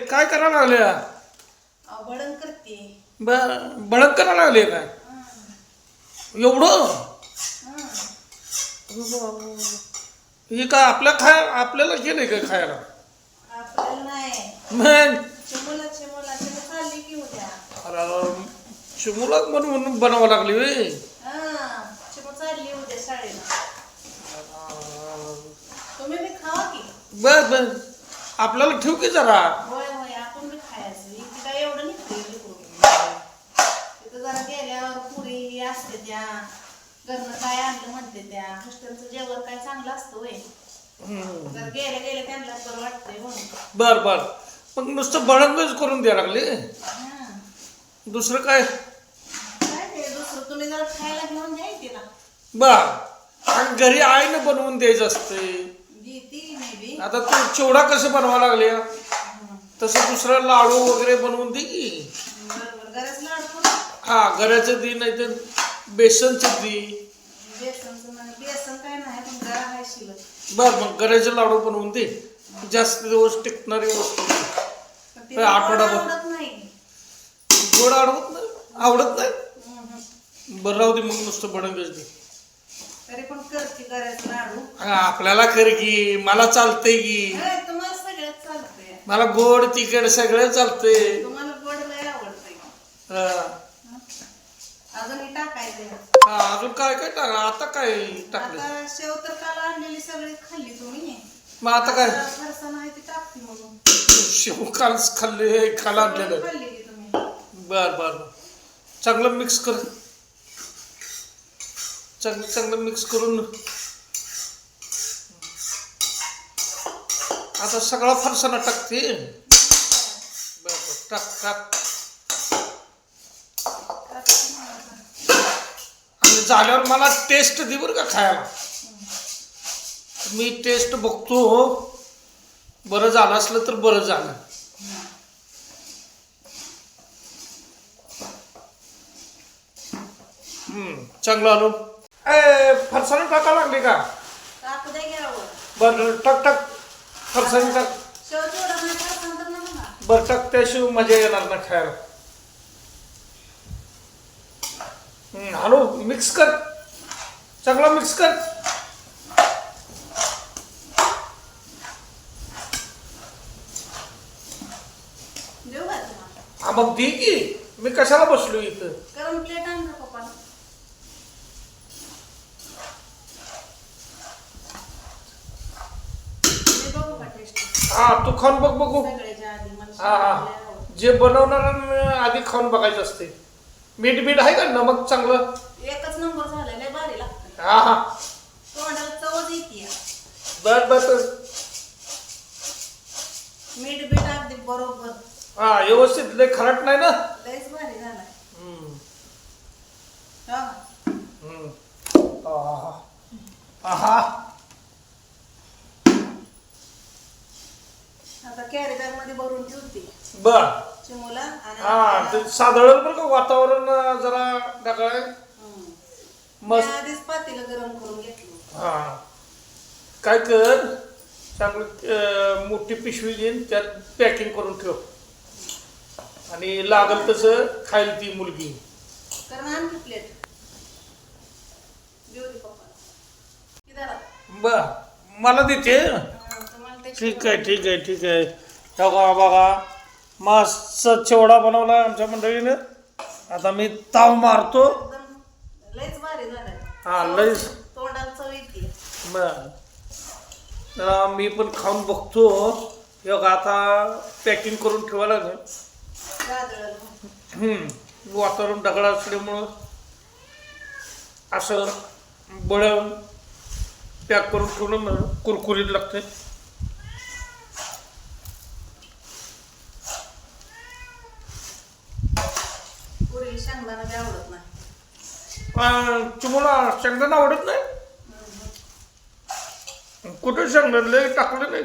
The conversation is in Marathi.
काय करायला लागल्या? भडंग करते. भडक करायला लागले काय एवढं? हे काय आपल्याला केलंय काय खायला? आपल्याला नाही. मग चिमुला चिमुला चिमू चालली की उद्या. अरे चिमुला म्हणून बनावं लागली वे. चिमू चालली उद्या शाळेला. तुम्ही बी खावा की. बर आपल्याला ठेव की जरा. होय होय आपण बी खायचं. इथे काय एवढं नाही तिथं जरा गेल्यावर पुरी असते त्या घरनं काय आणलं म्हणते त्या हॉस्टेलचं जेवण काय चांगलं असतं होय. जर गेल्या त्यांना बरं वाटतंय म्हणून. बर मग नुसतं भडंगच करून द्यायला लागले. दुसरं काय? काय ते दुसरं तुम्ही जरा खायला घेऊन द्यायचे ना. बर आणि घरी आईनं बनवून द्यायचं असते. देते मी बी. आता तू चिवडा कसं बनवा लागले तसं दुसरं लाडू वगैरे बनवून दे की. बरोबर गरज लाडू करू. हा गऱ्याचं दे नाही तर बेसनचं दे. बेसन काय नाही पण जरा आहे शिल्लक. मग गऱ्याचे लाडू बनवून दे. जास्त दिवस टिकणारी वस्तू. आठवडाभर आवडत नाही. गोड आवडत नाही. बरं राहू दे मग नुसतं भडंगच दे. तरी पण करते गऱ्याचं लाडू. आपल्याला कर की मला चालतंय की. तुम्हाला सगळ्यात चालतंय. मला गोड तिखट सगळं चालतंय. तुम्हाला गोड लय आवडतंय. अजून हे टाकायचं. अजून काय काय टाकलं आता? काय टाकलं? आता शेव तर काल आणलेली सगळी खाल्ली तुम्ही. मग आता काय? फरसाण आहे ती टाकते म्हणून. शेव कालच खायला आणलेलं. खाल्ली की तुम्ही. बर चांगलं मिक्स कर. चांगलं मिक्स करून आता सगळा फरसाणा टाकते. बर टाक आणि झाल्यावर मला टेस्ट दे बरं का खायला. मी टेस्ट बघतो. बरं झालं असलं तर बरं झालं. चांगलं आलो. फरसाण टाका लागली का? टाकू द्या घ्यावं. बरं टाक फरसाण टाक. शेव चिवडा नाही फरसाण तर नका. बरं टाक त्याशिवाय मजा येणार ना खायला. हॅलो मिक्स कर. चांगला मिक्स कर. देऊ का तुम्हाला? हा मग दे की. मी कशाला बसलो इथं? गरम प्लेट आण का पप्पा. बघू का टेस्ट. तू खाऊन बघू. सगळ्याच्या आधी मला हा जे बनवणार आधी खाऊन बघायचं असते. मीठ आहे का? नमक चांगलं. एकच नंबर झालाय. लय भारी लागतं. हा तोंडाला चवच येते. बर मीठ बीठ अगदी बरोबर. व्यवस्थित लय खराट नाही ना. लयच भारी झालाय. आता कॅरी बॅग मध्ये भरून ठेवते. बर चिमूला ते साधारण बरं का वातावरण जरा ढगाळ आहे. मस्त. आधीच पातेलं गरम करून घेतलं. काय कर चांगलं मोठी पिशवी घेऊन त्यात पॅकिंग करून ठेव आणि लागल तसं खाईल ती मुलगी. कारण आणखी प्लेट देऊ दे पप्पा. बर मला देते. ठीक आहे. बघा मस्त चिवडा बनवला आमच्या मंडळीनं. आता मी ताव मारतो. लयच भारी झालाय. लयच तोंडाला चव येते. बर मी पण खाऊन बघतो. आता पॅकिंग करून ठेवायला लागेल. वातावरण ढगाळ असल्यामुळं असं बळं पॅक करून ठेवलं कुरकुरीत लागते. पुरी शेंगदाणा बी आवडत नाही. तुम्हाला शेंगदाणा आवडत नाही? कुठे शेंगदाणा टाकलं नाही.